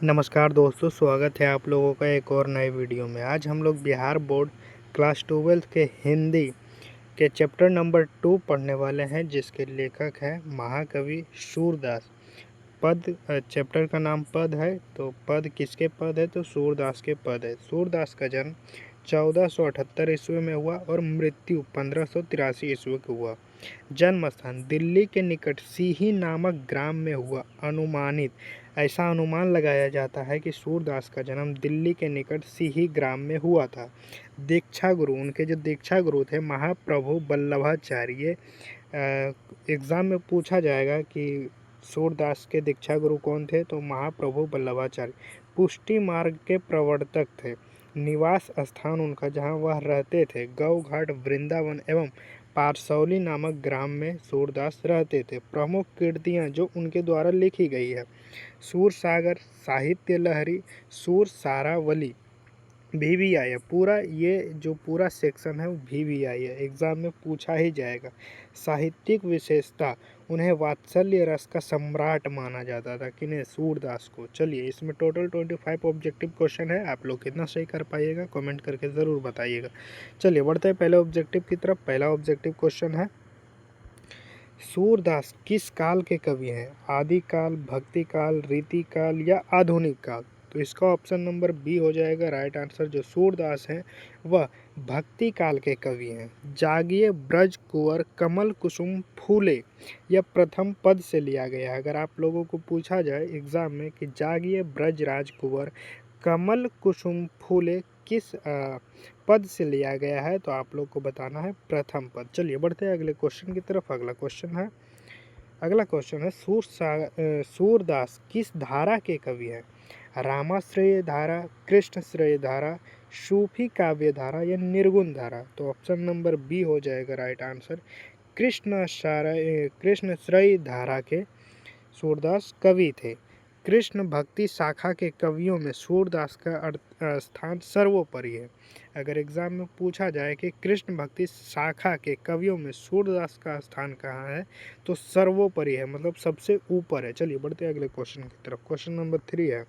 नमस्कार दोस्तों, स्वागत है आप लोगों का एक और नए वीडियो में। आज हम लोग बिहार बोर्ड क्लास 12 के हिंदी के चैप्टर नंबर 2 पढ़ने वाले हैं, जिसके लेखक हैं महाकवि सूरदास। चैप्टर का नाम पद है, तो पद किसके पद है? तो सूरदास के पद है। सूरदास का जन्म 1478 ईस्वी में हुआ और मृत्यु 1583 ईस्वी को हुआ। जन्म स्थान दिल्ली के निकट सीही नामक ग्राम में हुआ। ऐसा अनुमान लगाया जाता है कि सूरदास का जन्म दिल्ली के निकट सीही ग्राम में हुआ था। दीक्षा गुरु, उनके जो दीक्षा गुरु थे महाप्रभु वल्लभाचार्य। एग्ज़ाम में पूछा जाएगा कि सूरदास के दीक्षा गुरु कौन थे? तो महाप्रभु वल्लभाचार्य पुष्टि मार्ग के प्रवर्तक थे। निवास स्थान उनका जहाँ वह रहते थे गौ घाट, वृंदावन एवं पारसौली नामक ग्राम में सूरदास रहते थे। प्रमुख कृतियाँ जो उनके द्वारा लिखी गई है: सूरसागर, साहित्य लहरी, सूर सारावली। VVI है पूरा, ये जो पूरा सेक्शन है वो VVI है, एग्ज़ाम में पूछा ही जाएगा। साहित्यिक विशेषता, उन्हें वात्सल्य रस का सम्राट माना जाता था। किन्हें? सूरदास को। चलिए, इसमें टोटल 25 ऑब्जेक्टिव क्वेश्चन है। आप लोग कितना सही कर पाइएगा कमेंट करके ज़रूर बताइएगा। चलिए बढ़ते हैं पहले ऑब्जेक्टिव की तरफ। पहला ऑब्जेक्टिव क्वेश्चन है, सूरदास किस काल के कवि हैं? आदिकाल, भक्ति काल, रीति काल या आधुनिक काल? तो इसका ऑप्शन नंबर बी हो जाएगा राइट आंसर। जो सूरदास हैं वह भक्ति काल के कवि हैं। जागिए ब्रज कुंवर कमल कुसुम फूले, यह प्रथम पद से लिया गया है। अगर आप लोगों को पूछा जाए एग्जाम में कि जागिए ब्रज राज कुंवर कमल कुसुम फूले किस पद से लिया गया है, तो आप लोग को बताना है प्रथम पद। चलिए बढ़ते हैं अगले क्वेश्चन की तरफ। अगला क्वेश्चन है सूरदास किस धारा के कवि हैं? रामाश्रय धारा, कृष्णश्रय धारा, सूफी काव्य धारा या निर्गुण धारा? तो ऑप्शन नंबर बी हो जाएगा राइट आंसर। कृष्णश्रय धारा के सूरदास कवि थे। कृष्ण भक्ति शाखा के कवियों में सूरदास का स्थान सर्वोपरि है। अगर एग्जाम में पूछा जाए कि कृष्ण भक्ति शाखा के कवियों में सूरदास का स्थान कहाँ है, तो सर्वोपरि है, मतलब सबसे ऊपर है। चलिए बढ़ते हैं अगले क्वेश्चन की तरफ। क्वेश्चन नंबर 3 है,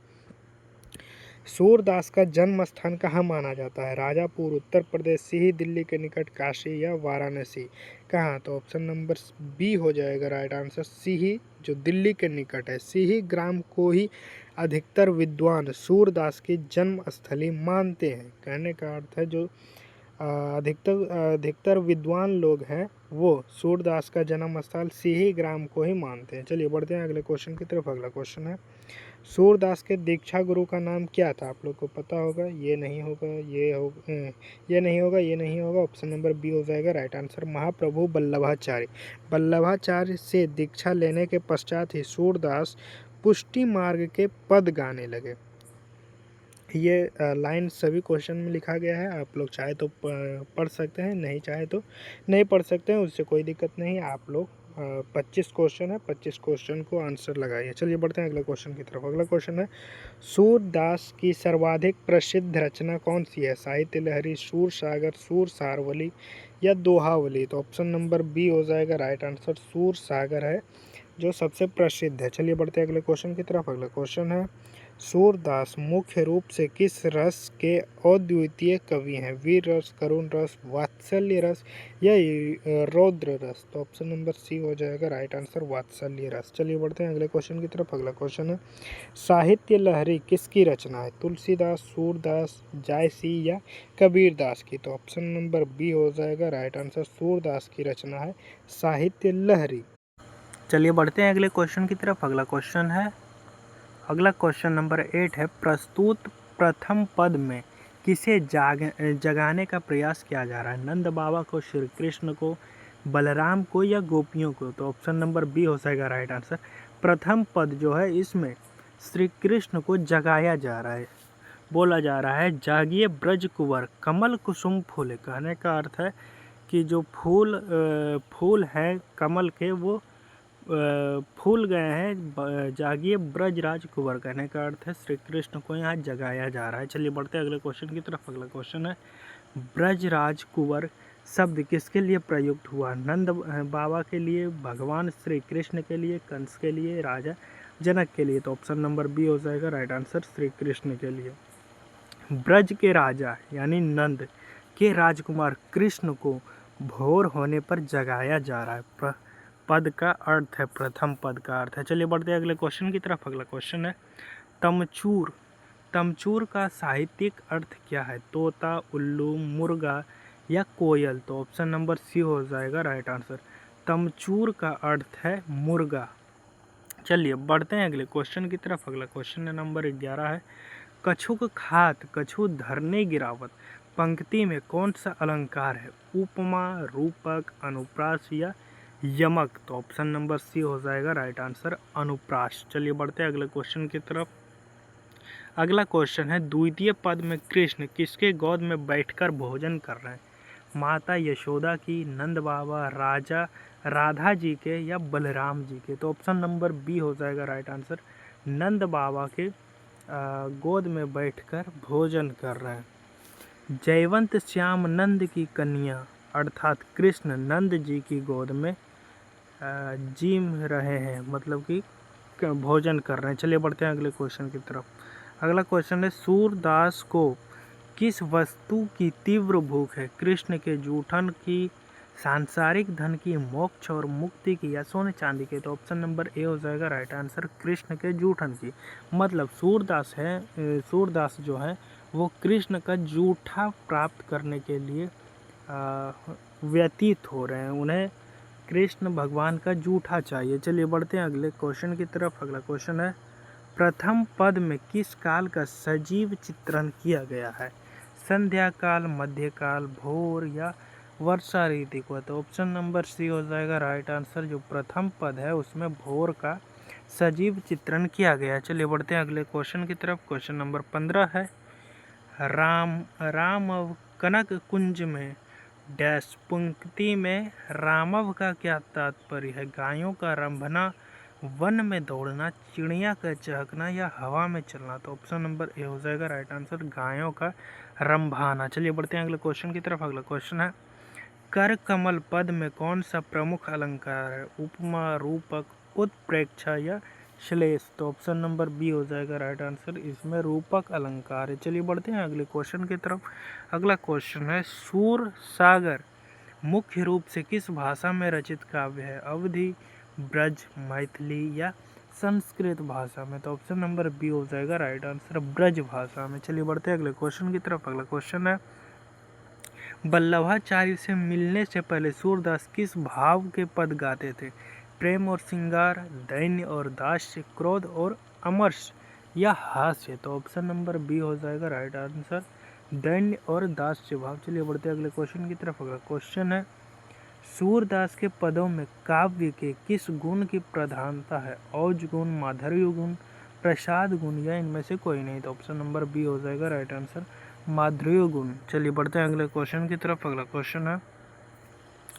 सूरदास का जन्म स्थान कहाँ माना जाता है? राजापुर, उत्तर प्रदेश, सीही दिल्ली के निकट, काशी या वाराणसी? कहाँ? तो ऑप्शन नंबर बी हो जाएगा राइट आंसर। सीही, जो दिल्ली के निकट है। सीही ग्राम को ही अधिकतर विद्वान सूरदास की जन्म स्थली मानते हैं। कहने का अर्थ है जो अधिकतर विद्वान लोग हैं वो सूरदास का जन्म स्थल सीही ग्राम को ही मानते हैं। चलिए बढ़ते हैं अगले क्वेश्चन की तरफ। अगला क्वेश्चन है, सूरदास के दीक्षा गुरु का नाम क्या था? आप लोग को पता होगा, ये नहीं होगा, ये नहीं होगा। ऑप्शन नंबर बी हो जाएगा राइट आंसर, महाप्रभु वल्लभाचार्य। वल्लभाचार्य से दीक्षा लेने के पश्चात ही सूरदास पुष्टि मार्ग के पद गाने लगे। ये लाइन सभी क्वेश्चन में लिखा गया है। आप लोग चाहे तो पढ़ सकते हैं, नहीं चाहे तो नहीं पढ़ सकते हैं, उससे कोई दिक्कत नहीं है। आप लोग 25 क्वेश्चन है, 25 क्वेश्चन को आंसर लगाइए। चलिए बढ़ते हैं अगले क्वेश्चन की तरफ। अगला क्वेश्चन है, सूरदास की सर्वाधिक प्रसिद्ध रचना कौन सी है? साहित्य लहरी, सूर सागर, सूर सारवली या दोहावली? तो ऑप्शन नंबर बी हो जाएगा राइट आंसर। सूर सागर है जो सबसे प्रसिद्ध है। चलिए बढ़ते हैं अगले क्वेश्चन की तरफ। अगला क्वेश्चन है, सूरदास मुख्य रूप से किस रस के अद्वितीय कवि हैं? वीर रस, करुण रस, वात्सल्य रस या रौद्र रस? तो ऑप्शन नंबर सी हो जाएगा राइट आंसर, वात्सल्य रस। चलिए बढ़ते हैं अगले क्वेश्चन की तरफ। अगला क्वेश्चन है, साहित्य लहरी किसकी रचना है? तुलसीदास, सूरदास, जायसी या कबीरदास की? तो ऑप्शन नंबर बी हो जाएगा राइट आंसर, सूरदास की रचना है साहित्य लहरी। चलिए बढ़ते हैं अगले क्वेश्चन की तरफ। अगला क्वेश्चन नंबर 8 है, प्रस्तुत प्रथम पद में किसे जगाने का प्रयास किया जा रहा है? नंद बाबा को, श्री कृष्ण को, बलराम को या गोपियों को? तो ऑप्शन नंबर बी हो जाएगा राइट आंसर। प्रथम पद जो है इसमें श्री कृष्ण को जगाया जा रहा है। बोला जा रहा है, जागिए ब्रज कुंवर कमल कुसुम फूले। कहने का अर्थ है कि जो फूल हैं कमल के वो फूल गए हैं। जागिए ब्रजराज कुंवर, कहने का अर्थ है श्री कृष्ण को यहाँ जगाया जा रहा है। चलिए बढ़ते हैं अगले क्वेश्चन की तरफ। अगला क्वेश्चन है, ब्रजराज कुंवर शब्द किसके लिए प्रयुक्त हुआ? नंद बाबा के लिए, भगवान श्री कृष्ण के लिए, कंस के लिए, राजा जनक के लिए, तो ऑप्शन नंबर बी हो जाएगा राइट आंसर श्री कृष्ण के लिए। ब्रज के राजा यानी नंद के राजकुमार कृष्ण को भोर होने पर जगाया जा रहा है। पद का अर्थ है, प्रथम पद का अर्थ है। चलिए बढ़ते हैं अगले क्वेश्चन की तरफ। अगला क्वेश्चन है तमचूर। तमचूर का साहित्यिक अर्थ क्या है? तोता, उल्लू, मुर्गा या कोयल? तो ऑप्शन नंबर सी हो जाएगा राइट आंसर। तमचूर का अर्थ है मुर्गा। चलिए बढ़ते हैं अगले क्वेश्चन की तरफ। अगला क्वेश्चन नंबर 11 है कछुक खात कछु धरने गिरावत पंक्ति में कौन सा अलंकार है? उपमा, रूपक, अनुप्रास या यमक? तो ऑप्शन नंबर सी हो जाएगा राइट आंसर अनुप्रास। चलिए बढ़ते हैं अगले क्वेश्चन की तरफ। अगला क्वेश्चन है द्वितीय पद में कृष्ण किसके गोद में बैठकर भोजन कर रहे हैं? माता यशोदा की, नंद बाबा, राधा जी के या बलराम जी के? तो ऑप्शन नंबर बी हो जाएगा राइट आंसर नंद बाबा के गोद में बैठकर भोजन कर रहे हैं। जयवंत श्याम नंद की कन्या अर्थात कृष्ण नंद जी की गोद में जीम रहे हैं, मतलब कि भोजन कर रहे हैं। चलिए बढ़ते हैं अगले क्वेश्चन की तरफ। अगला क्वेश्चन है सूरदास को किस वस्तु की तीव्र भूख है? कृष्ण के जूठन की, सांसारिक धन की, मोक्ष और मुक्ति की या सोने चांदी के? तो ऑप्शन नंबर ए हो जाएगा राइट आंसर कृष्ण के जूठन की। मतलब सूरदास जो है वो कृष्ण का जूठा प्राप्त करने के लिए व्यतीत हो रहे हैं, उन्हें कृष्ण भगवान का जूठा चाहिए। चलिए बढ़ते हैं अगले क्वेश्चन की तरफ। अगला क्वेश्चन है प्रथम पद में किस काल का सजीव चित्रण किया गया है? संध्या काल, मध्यकाल, भोर या वर्षा ऋतु को? तो ऑप्शन नंबर सी हो जाएगा राइट आंसर। जो प्रथम पद है उसमें भोर का सजीव चित्रण किया गया है। चलिए बढ़ते हैं अगले क्वेश्चन की तरफ। क्वेश्चन नंबर 15 है रामव कनक कुंज में डैश पंक्ति में रामव का क्या तात्पर्य है? गायों का रंभना, वन में दौड़ना, चिड़िया का चहकना या हवा में चलना? तो ऑप्शन नंबर ए हो जाएगा राइट आंसर गायों का रंभाना। चलिए बढ़ते हैं अगले क्वेश्चन की तरफ। अगला क्वेश्चन है कर कमल पद में कौन सा प्रमुख अलंकार है? उपमा, रूपक, उत्प्रेक्षा या श्लेष? तो ऑप्शन नंबर बी हो जाएगा राइट आंसर, इसमें रूपक अलंकार है। चलिए बढ़ते हैं अगले क्वेश्चन की तरफ। अगला क्वेश्चन है सूर सागर मुख्य रूप से किस भाषा में रचित काव्य है? अवधी, ब्रज, मैथिली या संस्कृत भाषा में? तो ऑप्शन नंबर बी हो जाएगा राइट आंसर ब्रज भाषा में। चलिए बढ़ते हैं अगले क्वेश्चन की तरफ। अगला क्वेश्चन है वल्लभाचार्य से मिलने से पहले सूरदास किस भाव के पद गाते थे? प्रेम और श्रृंगार, दैन्य और दास्य, क्रोध और अमर्ष या हास्य? तो ऑप्शन नंबर बी हो जाएगा राइट आंसर दैन्य और दास्य भाव। चलिए बढ़ते हैं अगले क्वेश्चन की तरफ। अगला क्वेश्चन है सूरदास के पदों में काव्य के किस गुण की प्रधानता है? औज गुण, माधुर्य गुण, प्रसाद गुण या इनमें से कोई नहीं? तो ऑप्शन नंबर बी हो जाएगा राइट आंसर माधुर्य गुण। चलिए बढ़ते हैं अगले क्वेश्चन की तरफ। अगला क्वेश्चन है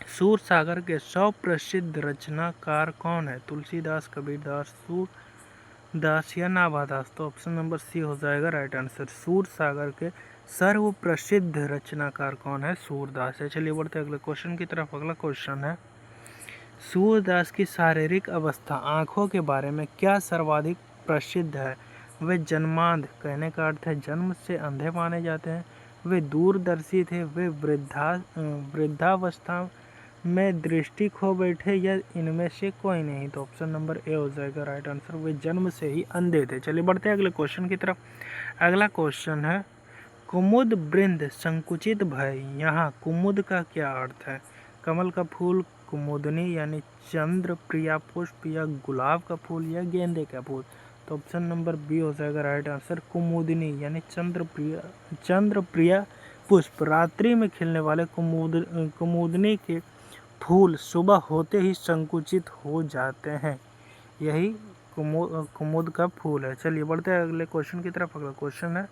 सूर सागर के 100 प्रसिद्ध रचनाकार कौन है? तुलसीदास, कबीरदास, सूरदास या नाभादास? तो ऑप्शन नंबर सी हो जाएगा राइट आंसर सूर सागर के सर्व प्रसिद्ध रचनाकार कौन है? सूरदास है। चलिए बढ़ते हैं अगले क्वेश्चन की तरफ। अगला क्वेश्चन है सूरदास की शारीरिक अवस्था आँखों के बारे में क्या सर्वाधिक प्रसिद्ध है? वे जन्मांध, कहने का अर्थ है जन्म से अंधे माने जाते हैं। वे दूरदर्शी थे। वे वृद्धावस्था में दृष्टि खो बैठे या इनमें से कोई नहीं? तो ऑप्शन नंबर ए हो जाएगा राइट आंसर वे जन्म से ही अंधे थे। चलिए बढ़ते हैं अगले क्वेश्चन की तरफ। अगला क्वेश्चन है कुमुद वृंद संकुचित भय, यहाँ कुमुद का क्या अर्थ है? कमल का फूल, कुमुदनी यानी चंद्र प्रिया पुष्प या गुलाब का फूल या गेंदे का फूल? तो ऑप्शन नंबर बी हो जाएगा राइट आंसर कुमुदनी यानी चंद्र प्रिया पुष्प। रात्रि में खिलने वाले कुमुदनी के फूल सुबह होते ही संकुचित हो जाते हैं, यही कुमुद का फूल है। चलिए बढ़ते हैं अगले क्वेश्चन की तरफ। अगला क्वेश्चन है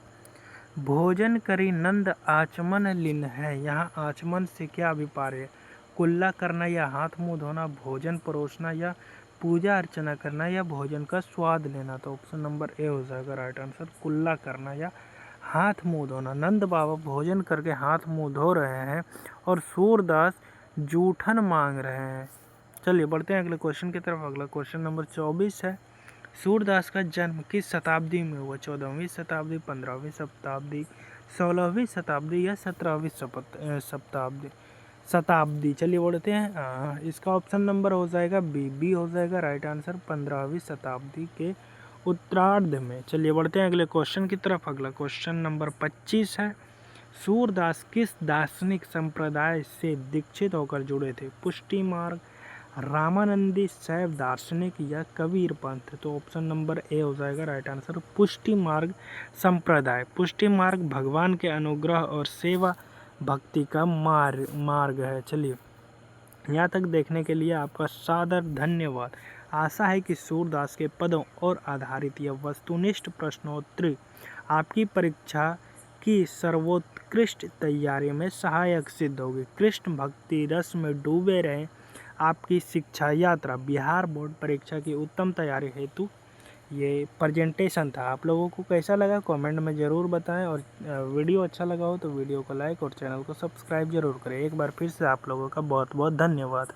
भोजन करी नंद आचमन लीन है, यहाँ आचमन से क्या अभिप्राय है? कुल्ला करना या हाथ मुंह धोना, भोजन परोसना या पूजा अर्चना करना या भोजन का स्वाद लेना? तो ऑप्शन नंबर ए हो जाएगा राइट आंसर कुल्ला करना या हाथ मुंह धोना। नंद बाबा भोजन करके हाथ मुंह धो रहे हैं और सूरदास जूठन मांग रहे हैं। चलिए बढ़ते हैं अगले क्वेश्चन की तरफ। अगला क्वेश्चन नंबर 24 है सूरदास का जन्म किस शताब्दी में हुआ? 14वीं शताब्दी, 15वीं शताब्दी, 16वीं शताब्दी या 17वीं शताब्दी। चलिए बोलते हैं इसका ऑप्शन नंबर हो जाएगा बी हो जाएगा राइट आंसर, 15वीं शताब्दी के उत्तरार्ध में। चलिए बढ़ते हैं अगले क्वेश्चन की तरफ। अगला क्वेश्चन नंबर 25 है, सूरदास किस दार्शनिक संप्रदाय से दीक्षित होकर जुड़े थे? पुष्टि मार्ग, रामानंदी, शैव दार्शनिक या कबीर पंथ? तो ऑप्शन नंबर ए हो जाएगा राइट आंसर, पुष्टि मार्ग संप्रदाय। पुष्टि मार्ग भगवान के अनुग्रह और सेवा भक्ति का मार्ग है। चलिए यहाँ तक देखने के लिए आपका सादर धन्यवाद। आशा है कि सूरदास के पदों और आधारित यह वस्तुनिष्ठ प्रश्नोत्तरी आपकी परीक्षा की सर्वोत्कृष्ट तैयारी में सहायक सिद्ध होगी। कृष्ण भक्ति रस में डूबे रहें। आपकी शिक्षा यात्रा बिहार बोर्ड परीक्षा की उत्तम तैयारी हेतु ये प्रेजेंटेशन था। आप लोगों को कैसा लगा कमेंट में ज़रूर बताएं, और वीडियो अच्छा लगा हो तो वीडियो को लाइक और चैनल को सब्सक्राइब जरूर करें। एक बार फिर से आप लोगों का बहुत बहुत धन्यवाद।